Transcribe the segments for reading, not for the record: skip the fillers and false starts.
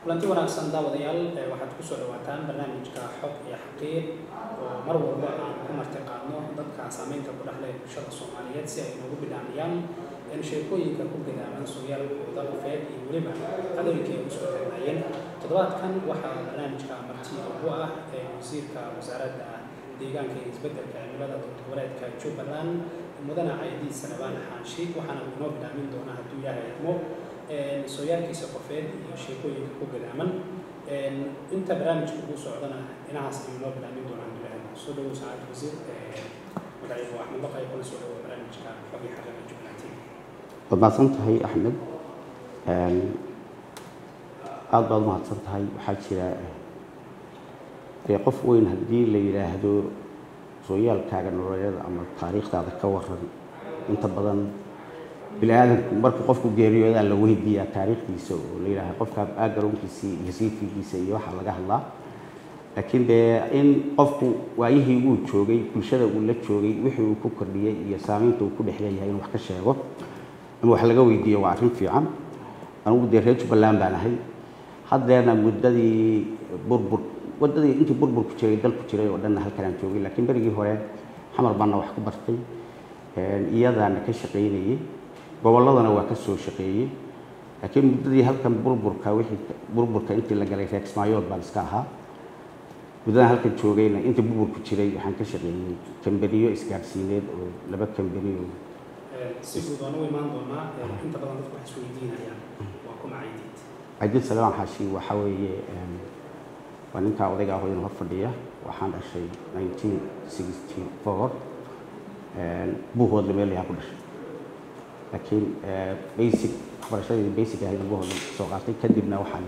kulanti wanaagsan daawadayaal waxaad ku soo dhawaataan barnaamijka xog iyo xaqiiq oo mar walba aan ku martiqaadno dadka saameynta ku dhexleh bulshada Soomaaliyeed si ay ugu bidhaamiyaan in sheekooyinka ku gadaaman sooyaalkooda qofeed iyo weliba qadooyinka ay usoo tagnayeen. Toddobaadkan waxaa barnaamijka marti ugu ah wasiirka wasaaradda deegaanka iyo isbeddelka cimilada goboleedka Jubbaland mudane Caydiid Salebaan Xaashi waxaana inoo bidhaamin doona hadduu yahay idmo sooyaalkiisa qofeed iyo sheekooyinka ku gadaaman inta barnaamijka ugu socdana inahaas ay inoo bidhaamin doonaan bilaahi soo dhawow saacad wasiir magacaygu Axmed Baqay kuna soo dhawow barnaamijka xog iyo xaqiiq Jubbaland. waad mahadsan tahay Axmed aad baad mahadsan tahay waxaa jira qof weyn haddii la yiraahdo sooyaalkaaga nololeed ama taariikhdaada ka waran inta badan bilaadanku marka qofku geeriyooda la weydiiyaa taariikhdiisa oo la yiraahdo qofka backgroundkiisa iyo siifigiisa iyo waxa laga hadlaa laakiin in qofku waayihii uu joogay bulshada uu la joogay wixii uu ku kordhiyay iyo saameynta uu ku dhexleeyahay in wax ka sheego ama wax laga weydiiyo waa arrin fiican anigu reer Jubbaland baan ahay haddeerna muddadii wadadii intii burburku jiray dalku jiray oo dhan halkan aan joogay laakiin berigii hore xamar baan wax ku bartay iyadana ka shaqeynayay gobolladana waa ka soo shaqeeyay laakiin muddadii halkan burburka intii la galay reer Kismaayood baan iska ahaa muddada halkan joogayna intii burburku jiray waxaan ka shaqeeyay kambaniyo isgaarsiineed oo laba kambaniyo si guud aan u imaan doonaa inta badan dadku waxay weydiinayaan waa kuma Caydiid Salebaan Xaashi waxa weeye ninka odayga ah oo hor fadhiya waxaan dhashay 1964 buuhood meel ku dhashay laakiin basic ahayd buuhood soo qaatay kadibna waxaan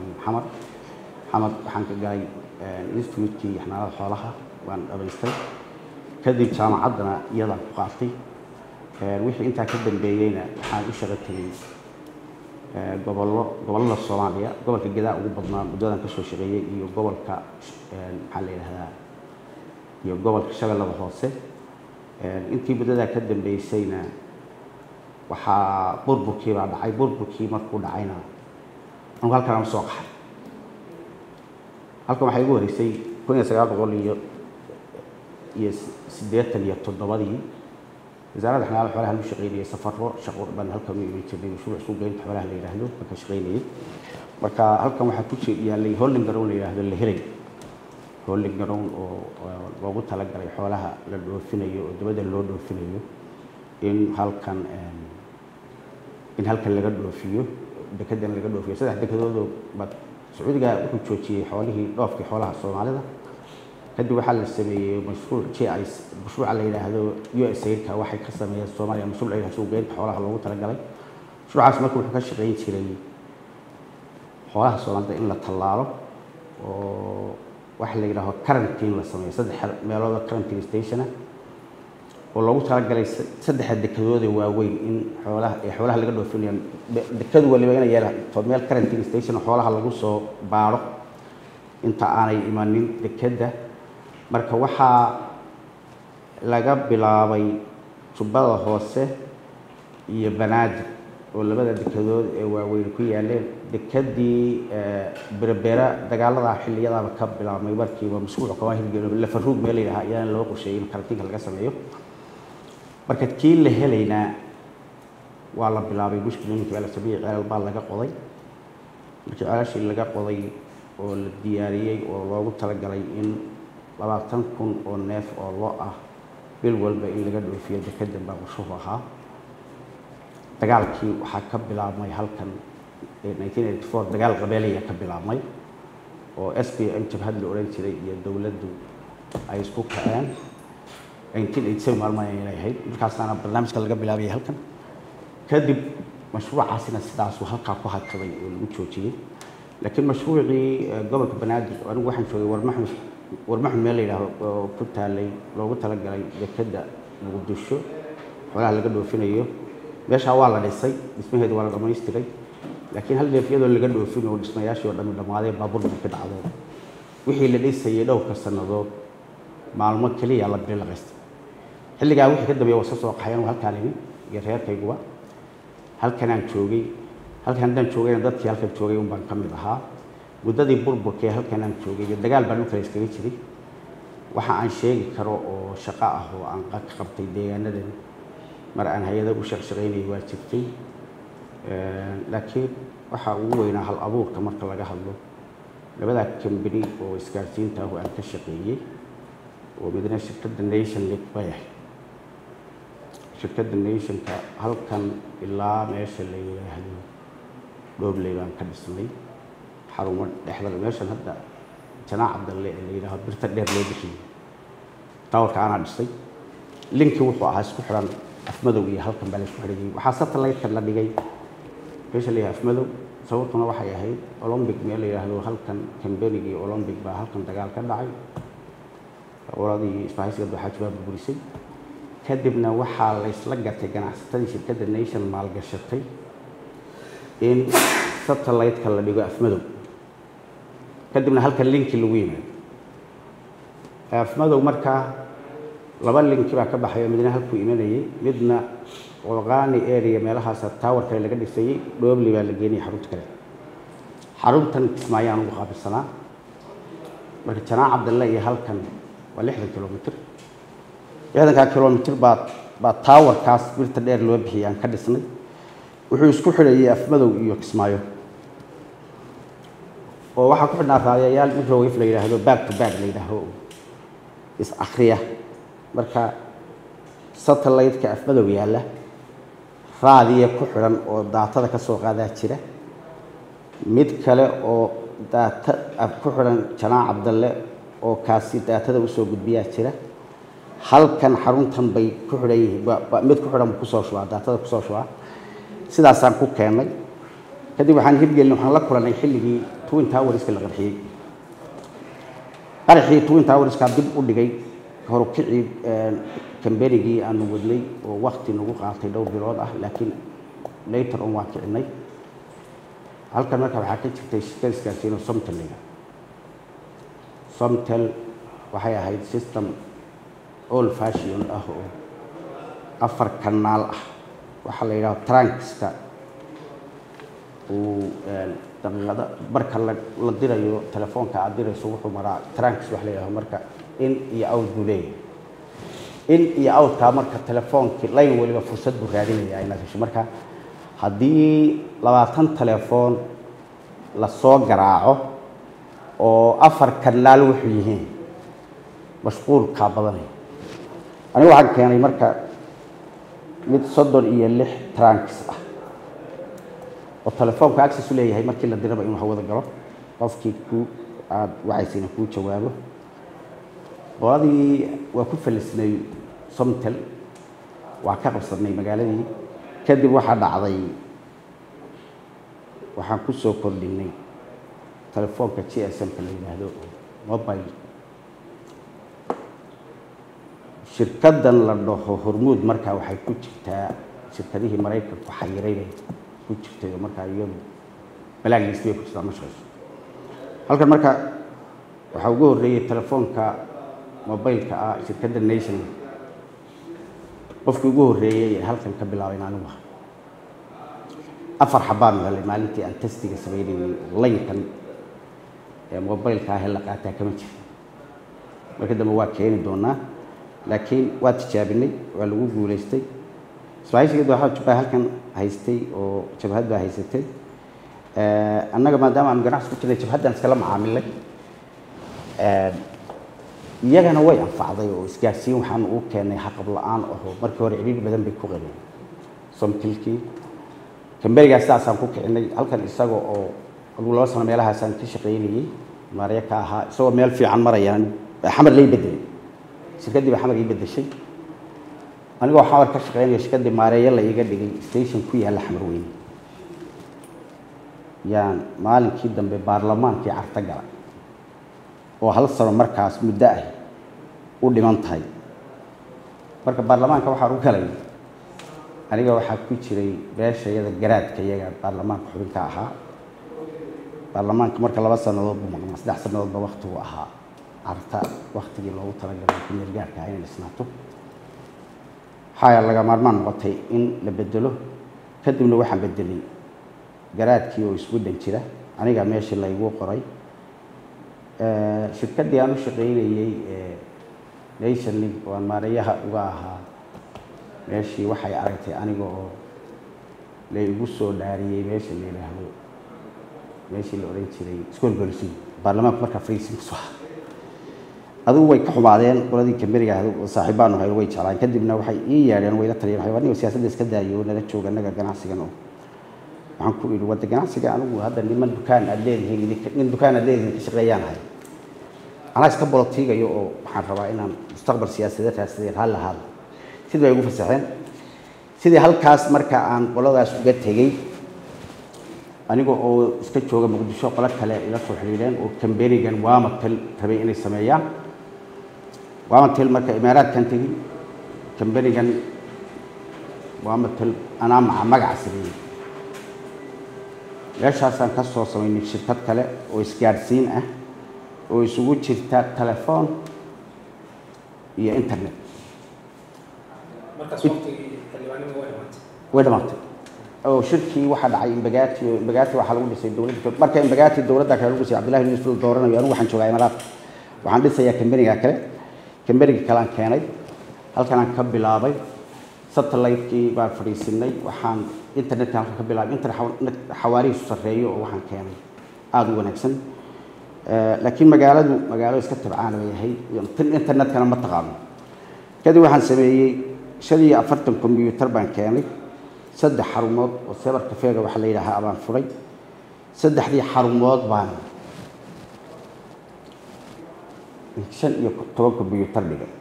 waxaan ka galay institute-kii xanaanada xoolaha waan dhameystay kadib jaamacaddana iyadaan ku qaatay wixii intaa ka dambeeyayna waxaan u shaqo tagay gobollada Soomaaliya gobolka Gedaa ugu badnaa muddadan ka soo shaqeeyay iyo gobolka maxaa la yiraahdaa iyo gobolka Shabeellada Hoose intii muddada ka dambeysayna waxaa burburkii dhacay burburkii markuu dhacayna anigu halkan aan soo qaxay halkan waxay igu wareysay 1987 وزارة حنال حولها المشغلين سفروا شغل بين هالكم يجيبوا شو سوقين حولها اللي يرهنوا مكشغلين marka halkan waxa ku jeediyay holding garoon la yiraahdo la helay holding garoon oo loogu talagalay xoolaha la dhoofinayo oo dibadda loo dhoofinayo in halkan laga dhoofiyo dekedan laga dhoofiyo saddex dekedood bad Sacuudiga wuxuu joojiyay xoolihii dhoofkii xoolaha Soomaalida kadib waxaa la sameeyay mashruuca la yiraahdo USAID-ka waxay ka sameeyeen Soomaaliya mashruuc ay suuqeen xoolaha loogu talagalay mashruucaas markuu wuxuu ka shaqeyn jiray xoolaha Soomaalida in la tallaalo oo wax la yiraahdo quarantine la sameeyo saddex meelood quarantine station oo loogu talagalay saddex dekedood waaweyn in xoolaha laga dhoofinayo deked waliba inay yeelato meel quarantine station xoolaha lagu soo baaro inta aanay imanin dekeda marka waxaa laga bilaabay Jubbada Hoose iyo Banaadir oo labada dekedood ee waaweyn ku yaaleen dekedii berbera dagaalada xilliyada ka bilaabmay markii mashruuc ka hirgeliyay la faruug meel ilaha ayaan loo qorsheeyay in karantiinka laga sameeyo marka kii la helayna waa la bilaabay mushkilooyinka la sameeyay ceelal baa laga qoday markii ceelashii laga qoday oo la diyaariyay oo loogu talagalay in 20,000 oo neef oo loo ah bil walba in laga dhoofiyo dekedan baa qorshuhu ahaa dagaalkii waxaa ka bilaabmay halkan 1984 dagaal qabeelaya ka bilaabmay oo SPM jabhad la oran jiray iyo dawladdu ay isku kaceen 1987 maalmaha ay ahayd markaasna barnaamijka laga bilaabay halkan kadib mashruucaasina sidaas uu halka ku hadkabay oo lagu joojiyay laakiin mashruucii gobolka Banaadir anigu waxaan joogay warmaxan meel oo ku taalay loogu talagalay dekeda Muqdisho xoolaha laga dhoofinayo meesha waa la dhisay dhismaheedu waa la dhamaystiray laakiin hal deefiyadoo laga dhoofinayo dhismayaashii oo dhan dhamaaday baabuur ka dhacday wixii la dhisayay dhowr sanadood maalmo kaliya la bilaaqay xilligaa wixii ka dambeeyay waa soo qaxayeen halkaan iyo reerkayguba halkan aan joogay halkan dadkii halkan joogay baan ka mid ahaa muddadii burburkii halkan aan joogay iyo dagaal baan u kala iskaga jiray waxa aan sheegi karo oo shaqo ah oo aan ka qabtay deegaanadan mar aan hay'ado u shaqeynay waa jirtay laakiin waxa ugu weynaa hal abuurka marka laga hadlo labada company oo isgaarsiinta oo aan ka shaqeeyay oo midna shirkadda Nation Link bay shirkadda Nationka halkan ilaa meesha la yiraahdo Doobley baan ka dhisnay xarumo dhexda meeshan hadda janaac Cabdalle la yiraahdo birta dheer loo bixiyay tawrka aan dhisay linki wuxuu ahaa isku xiran afmadow iyo halkan baa la isku xiriyay waxa satellite la dhigay meesha la afmadow sababtuna waxay ahayd Olympic meel la yiraahdo halkan kambeynigii Olympic baa halkan dagaal ka dhacay waradii isbaahaysiga waxa jawaab burisay kadibna waxaa la isla gatay ganacsatada shirkadda Nation maalgashatay in satellite-ka la dhigo afmadow kadibna halkan linki lagu yimaado afmadow markaa laba linki baa ka baxay midna halku imanayay midna waqaani area meelahaas towerka laga dhisay Doobley baa la geeyay xarunta kale xaruntan Kismaayaan ugu qaabsanaa marka janaac Cabdalle iyo halkan waa 60 kilomitir 60 kilomitir baa towerkaas birta dheer loo bixiyay ka dhisnay wuxuu isku xidhayay afmadow iyo Kismaayo oo waxa ku xidhnaa raadiyayaal microwave la yiraahdo back to back la yiraahdo is akhriya marka satellite-ka afmadow yaala raadiye ku xiran oo daatada ka soo qaadaa jira mid kale oo daata ku xiran janaac Cabdalle oo kaasi daatada u soo gudbiyaa jira halkan xaruntan bay ku xiran yihiin mid ku xiran ku soo shubaa daatada ku soo shubaa sidaas aan ku keenay kadib waxaan hirgelin waxaan la kulanay xilligii Twin Towers la qarxiyay qarxii Twin Towers ka dib u dhigay hor u kicii kambeynigii aan wadnay oo waqti nagu qaatay dhowr bilood ah laakiin later on waa kicinay halkan marka waxa ka jirtay shirkadda Somtel waxay ahayd system old fashion ah oo afar kanaal ah waxa la yiraahdo transka oo daqiiqada marka la dirayo telefoonka aad dirayso wuxuu maraa tranks wax la yiraahdo marka in iyo out duleey in iyo out ka marka telefoonki line waliba fursad buu raadinaya inaad hesho marka hadii 20 telefoon la soo garaaco oo afar kanaal wuxuu yihiin mashquul ka badan aniga waxaan keenay marka mid 36 tranks ah oo telefoonka access u leeyahay markii la diraba inuu hawada galo qofkii ku aad waxaysiina ku jawaabo waadii waa ku falisnay Somtel waa ka qabsadnay magaaladii kadib waxa dhacday waxaan ku soo kordhinay telefoonka GSM ka la yiraahdo mobile shirkaddan la dhaho Hormuud marka waxay ku jirtaa shirkadihii Mareykanka ku xayiray ku jirtay marka iyadu balaagiis bay ku jirtaa mashruuc halkan marka waxa ugu horeeyay telefoonka mobile-ka ah shirkadda Nation qofkii ugu horeeyay halkan ka bilaabay anigu afar xabaan maalintii aan testiga sameeyay line-kan mobile-ka ah la qaataa kama jiro marka dambe waa keenay doonaa laakiin waa tijaabinay waa lagu guuleystay isbaahaysiga waxa jabay halkan haystay oo jabhadda haysatay annaga maadaama aan ganacsi ku jirnay jabhaddan iskala macaamilay iyagana way anfacday oo isgaarsiin waxaan u keenay xaqab la'aan oo markii hore ciriir badan bay ku qabeen Somtelkii kamberiga saasaan ku kicinay halkan isagoo oo ugu laba sano meelahaas aan ka shaqeynayay maariya ka ahaa isagoo meel fiican marayaan xamar lay bedelay shirkadii xamar ay bedeshay anigoo xawar ka shaqeynay shirkadii maariya la iga dhigay station ku yaala xamar weyn yaan maalinkii dambe baarlamaankii carta galay oo hal sano markaas muddo ah u dhiman tahay marka baarlamaanka waxa uu galay aniga waxa ku jiray beeshayada garaadka iyaga baarlamaanka xubinka ahaa baarlamaanka marka 2 sanadood buu maqnaa 3 sanadood ba waqti uu ahaa arta waqtigii loogu talagalay in gaarka ay isnaato haya laga maarmaan noqotay in la bedelo kadibna waxaan bedelay garaadkii oo isku dhan jira aniga meeshii la igu qoray shirkaddii aan u shaqaynayay nation link waan maareeyaha uga ahaa meeshii waxay aragtay aniga oo la igu soo dhaariyay meesha la yiraahdo meeshii la oran jiray school policy baarlamaanka marka fariisin soo adigu way ka xumaadeen qoladii kameriga saaxiibaan waxay way jeclaan kadibna waxay ii yeedheen way la taliyeen xayawaanka siyaasadda iska daayo nala jooga naga ganacsigan oo waxaan ku yiri wada ganacsiga anigu hadda niman dukaan aad leeyihiin nin dukaan aad leeyihiin ka shaqeeyaan hay ana iska bolitigayo oo waxaan rabaa inaan mustaqbal siyaasadeed raadsadeen hal hal sidii ay ugu fasaxeen sidii halkaas marka aan qoladaas uga tagay aniga oo iska jooga Muqdisho qolad kale ila soo xiriireen oo kamberigan waamatal rabay inay sameeyaan waamatal marka imaaraadkan tagay kamberigan waamatal ana magac sameeyay meeshaasaan ka soo sameeyay shirkad kale oo isgaarsiin ah oo isugu jirta telefoon iyo internet markaas waqtigii xillibaanimo way dhamaatay oo shirkii waxa dhacay Imbagaati waxa lagu dhisay dawladda marka Imbagaati dawladda kale lagu dhisay Cabdullaahi Yuusuf dooranayo anigu waxaan joogaa Imaaraat waxaan dhisayaa kambaniga kale aan keenay halkan aan ka bilaabay satellite-kii baan fariisinay waxaan internet aan ka bilaabay internet xawaarihiisu sareeyo oo waxaan keenay aad u wanaagsan laakiin magaalo iska tabcaan way yahay internet-kana ma taqaano kadib waxaan sameeyay 45 computer baan keenay 3 xarumood oo cyber cafe-ga waxa la yiraahdaa abaan furay 3 xarumood baan 15 computer dhigay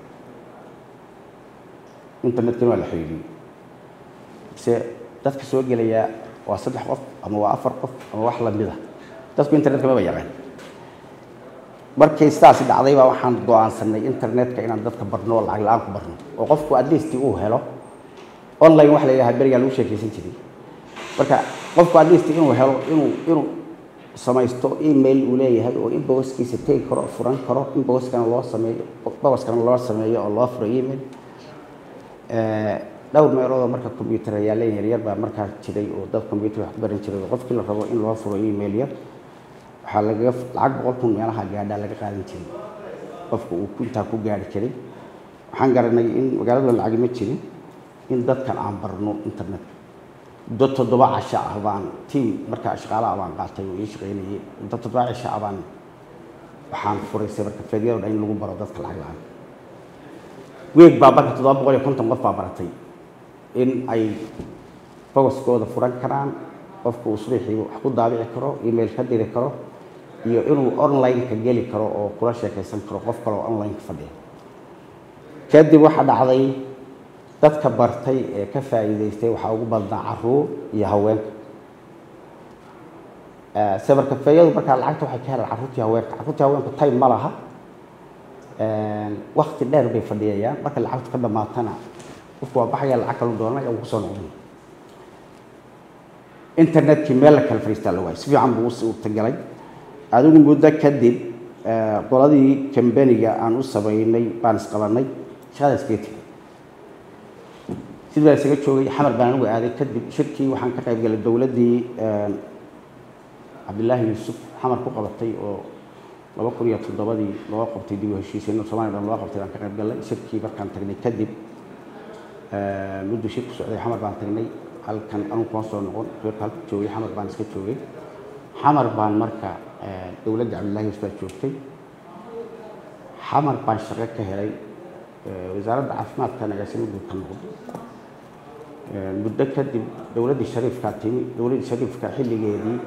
internet-kana waa la xiriiriyay se dadka soo gelaya waa 3 qof ama waa 4 qof ama wax la mid ah dadku internet-ka ma yaqaan markay sidaas dhacday baa waxaan go'aansanay internet-ka inaan dadka barno lacag la'aan ku barno oo qofku at least uu helo online wax la yiraahdo bariga lagu sheekaysan jiray marka qofku at least inuu helo inuu samaysto email uu leeyahay oo inbox-kiisa tag karo furan karo inbox-kana loo sameeyo oo loo furo email dhowr meelood marka computer yaaleen yar baa marka jiray oo dad computer wax baran jiray qofkii la rabo in loo furo email yar waxa laga lacag 100,000 meelaha gaadha laga qaadan jiray qofku uu inta ku gaari jiray waxaan garanay in magaalada lacag ma jirin in dadkan aan barno internet dad 7 casha ah baan team marka shaqaalaha baan qaatay oo ii shaqeynayay dad 7 casha ah baan waxaan furay marka fadiyada in lagu baro dadka lacag la'aan weeg baa marka 750 qof baa baratay in ay focus-kooda furan karaan qofku subaxii wax ku daabici karo email ka diri karo iyo inuu online ka geli karo oo kula sheekaysan karo qof kale oo online ka fadhiyo kadib waxa dhacday dadka bartay ee ka faa'iideystay waxa ugu badnaa carruur iyo haween cyber cafe-yadu marka lacagta waxay ka helaan carruurta haweenka time ma laha waqti dheer bay fadhiyayaan marka lacagtu ka dhamaatana qofku waa baxaya lacag kale doonaya uu ku soo noqday internet-kii meel la kala fariistaa la waayay si fiican buu u tagalay adigu muddo kadib qoladii kambaniga aan u sameeynay baan isqabanay shaqada iskeeti sidoo isaga joogay xamar baan ugu aaday kadib shirkii waxaan ka qayb galay dawladdii Cabdullaahi Yuusuf xamar ku qabatay oo 2007 loo qabtay dib u heshiisiin Soomaaliya loo qabtay aan ka qayb galay shirkii markaan tagnay kadib muddo shirku socday xamar baan tagnay halkan aan ku soo noqon halka joogay xamar baan iska joogay xamar baan marka dawladda Cabdullaahi Yuusuf joogtay xamar baan shaqo ka helay wasaaradda caafimaadka nagaasimo guud ka noqday muddo kadib dawladdii Shariifka xilligeedii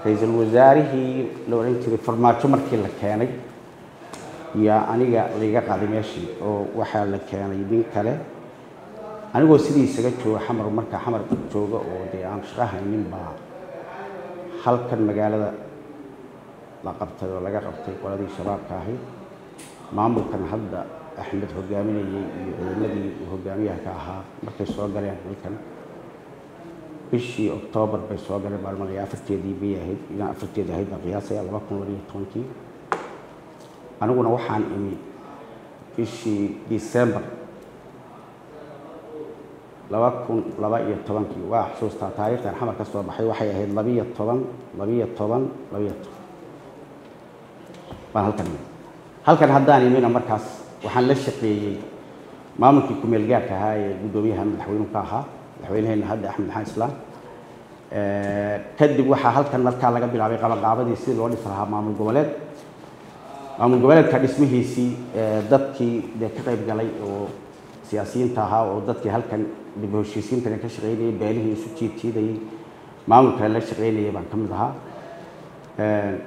ra'iisul wasaarihii la oran jiray farmaajo markii la keenay ya aniga liga qaaday meeshii oo waxa la keenay nin kale anigoo sidii isaga jooga xamar marka xamar jooga oo aan shaqo haynin baa halkan magaalada la qabtay oo laga qabtay qoladii shabaabka ahayd maamulkan hadda Axmed hogaaminayay iyo ciidamadii hogaamiyaha ka ahaa markay soo galeen halkan bishii October bay soo galeen maalmaha 4teedii bay ahayd ilaa 4teedii ahayd qiyaasaya 2012 aniguna waxaan imi bishii December 2012 waa xusuustaa taariikhdan xamar ka soo baxay waxay ahayd 12 baan halkan haddaan imina markaas waxaan la shaqeeyey maamulkii kumeel gaarka ahaa ee guddoomiyaha madaxweynuhu ka ahaa madaxweynaheena hadda axmed maxamed islaam kadib waxaa halkan markaa laga bilaabay qabanqaabadii sidii loo dhisi lahaa maamul goboleedka dhismihiisii dadkii dee ka qayb galay oo siyaasiyiinta ahaa oo dadkii halkan dib u heshiisiintan ka shaqeynayay beelihii isu jiidjiidayay maamulka la shaqeynayay baan ka mid ahaa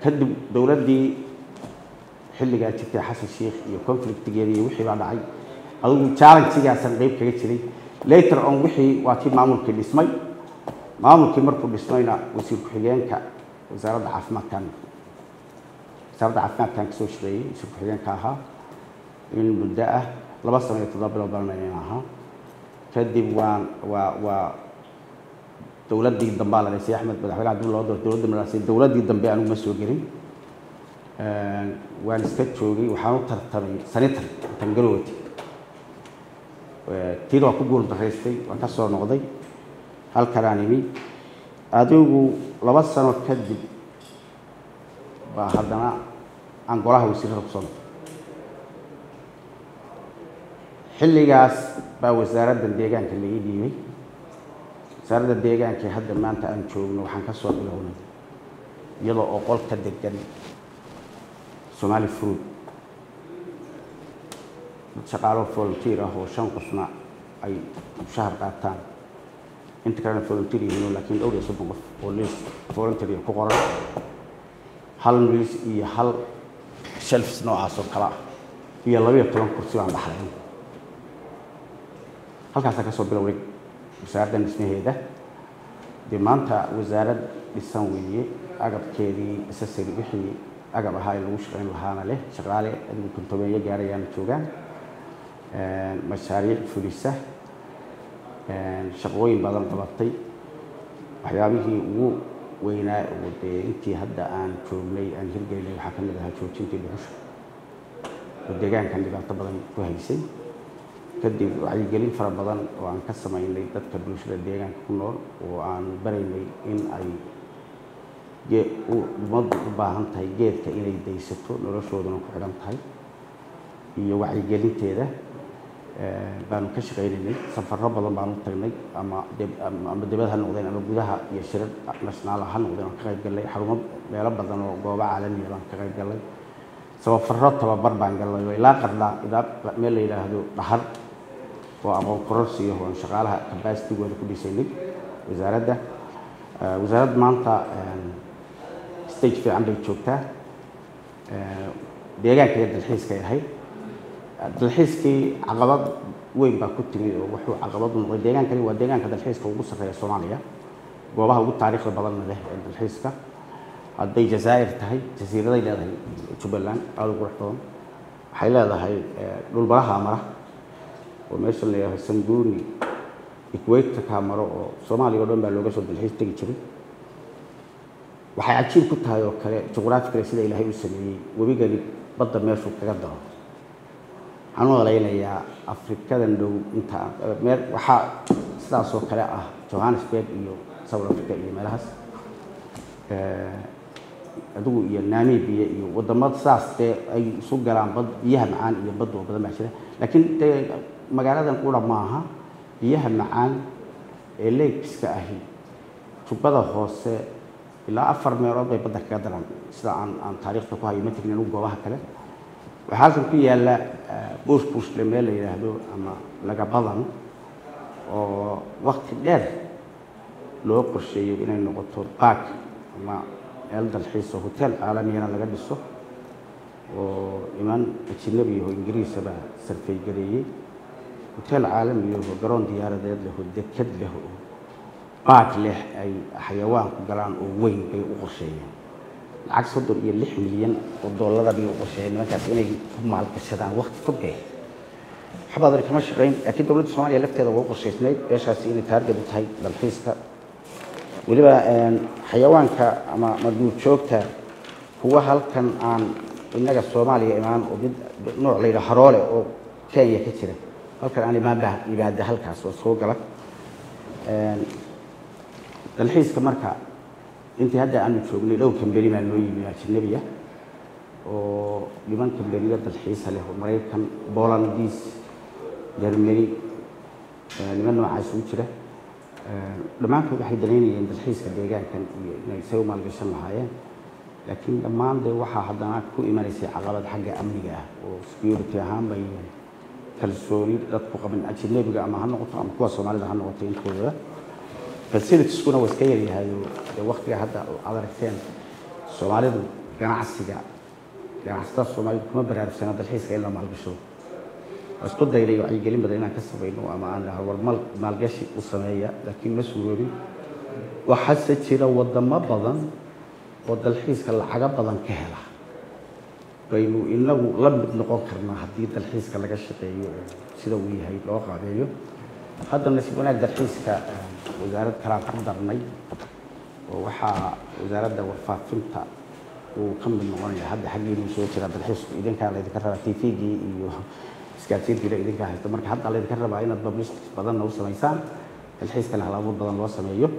kadib dowladdii xilligaa jirtay xasan sheekh iyo conflictigeedii wixii baa dhacay adigu challenge-gaasan qayb kaga jiray later on wixii waa tii maamulkii dhismay maamulkii markuu dhismayna wasiir ku-xigeenka wasaaradda caafimaadkan kasoo shaqeeyey wasiir ku-xigeenka ahaa in muddo ah 2 sano iyo 7 bilood baan ahaa kadib waa dowladdii dambe la dhisay axmed madaxweynaha dib loo doortay dowladdii dambe aanu ma soo gelin waan iska joogay waxaan u tartamay senator tangalowti tiin waa ku guuldaraystay waan ka soo noqday halkanaan imi adigu 2 sano kadib baa haddana aan golaha wasiirada ku soo noqday xilligaas baa wasaaradda deegaanka la ii dhiibay wasaaradda deegaanka hadda maanta aan joogno waxaan ka soo bilownay iyadoo oo qol ka degan Somali Fruit shaqaalo volunteer ah oo 5 qofna ay shahar qaataan inta kalena volunteer yihiin laakiin dhowr iyo 7 qof oo list volunteer ku qoran hal miis iyo hal shelves noocaas oo kala iyo 12 kursi baan dhaxlay halkaas ka soo bilowday wasaaradda dhismaheeda de maanta wasaarad dhisan weeye agabkeedii accessory wixii agab ahaa lagu shaqeyn lahaana leh shaqaale adigu kontomeeyo gaarayaan joogaan mashaariic fulisa shaqooyin badan qabatay waxyaabihii ugu weynaa oo dee intii hadda aan joognay aan hirgelinay waxaa ka mid ahaa joojintii dhuxusha oo deegaankan dhibaato badan ku haysay kadib wacyigelin fara badan oo aan ka samaynay dadka bulshada deegaanka ku nool oo aan baraynay in ay ummaddu u baahan tahay geedka inay daysato noloshooduna ku xidhan tahay iyo wacyigelinteeda baanu ka shaqaynaynay safarro badan baanu tagnay ama dibad ha noqdeen ama gudaha iyo shirar national ha noqdeen aan ka qayb galnay xarumo meelo badan oo goobo caalami ah baan ka qayb galnay safarro tababar baan galnay ilaa qarnaa meel la yidhaahdo dhahar oo aqoon kororsiyo oo shaqaalaha capacity-gooda ku dhisaynay wasaaradda maanta stage fiican bay joogtaa deegaanka iyo dalxiiska ay ahayd dalxiiskii caqabad weyn baa ku timid oo wuxuu caqabad u noqday deegaankani waa deegaanka dalxiiska ugu sarreeya Soomaaliya goobaha ugu taariikhda badan leh ee dalxiiska hadday Jazaa'ir tahay jasiiraday leedahay Jubbaland aad ugu qurux badan waxay leedahay dhul baraha mara oo meesha la yiraahdo Sanguuni Equator ka maro oo Soomaaliya oo dhan baa looga soo dalxiis tagi jiray waxay cajiib ku tahay oo kale juqraafiga sida Ilaahay u sameeyay wabigani badda meeshu kaga daro waxaan u malaynayaa Afrikadan dhow inta meel waxa sidaas oo kale ah Johannesburg iyo South Africa iyo meelahaas adigu iyo Namibia iyo wadamada saas ay isu galaan bad biyaha macaan iyo bad badan ma jira laakiin magaaladan qura maaha biyaha macaan ee lakeska ahi tubada hoose ilaa 4 meelood bay badda kaga daran sida aan taariikhda ku hayo ma tagnin goobaha kale waxaa ku yaala bush meel la yiraahdo ama laga badan oo waqti dheer loo qorsheeyo inay noqoto park ama meel dalxiis oo hotel caalamiyan laga dhiso oo iman ajnabi oo Ingiriis ah sarfay gareeyay hotel caalami oo garoon diyaaradeed leh oo dekad leh oo park leh ay xayawaan ku galaan oo weyn bay u qorsheeyeen lacag $36 milyan oo dollar bay u qorsheeyeen markaas inay ku maalgashadaan waqti fog ah xabadar kama shaqeyn laakiin dawladda Soomaaliya lafteeda waa qorsheysnay beeshaasi inay taarget u tahay dalxiiska waliba xayawaanka ama duurjoogta kuwa halkan aan inaga Soomaaliya imaan oo mid nooc la yiraahdo haroole oo Kenya ka jira halkan aan imaada halkaas oo soo gala dalxiiska marka intii hadda aanu joognay dhow kambari ma loo yimid ajnabiga oo dhiman kambaniyada dalxiiska leh oo Mareykan, Boolandiis, Germany niman noocaas u jira dhamaantood waxay daleynayeen dalxiiska deegaankan iyo inay soo maalgashan lahaayeen laakiin dhammaan waxa haddana ku imanaysa caqabad xagga amniga ah oo security ahaan bay kalsooni dadku qaban ajnabiga ama ha noqoto ama kuwa Soomaalida ha noqoto intooda facilities kuna waa iska yaryahay waqtiga hadda aad aragteen Soomaalidu ganacsiga Soomaalidu kuma baraarugsana dalxiiska in la maalgasho isku dayday waxay gelin badan inaan ka sameeyno ama aan horumar maalgashi u sameeyo laakiin ma suuroobin waxa jira wadamo badan oo dalxiiska lacag badan ka hela baynu inagu la mid noqon karnaa haddii dalxiiska laga shaqeeyo sida uu yahay loo qaabeeyo haddana si wanaag dalxiiska wasaaradda kala ku darnay oo waxa wasaaradda warfaafinta uu ka mid noqonaya hadda xaqiiqii soo jira dalxiisku idinka la idinka rabaa TV-ga iyo iskaashiga idinka haysto marka hadda la idinka rabaa inaad publicity badan u sameysaan dalxiiska hal abuur badan loo sameeyo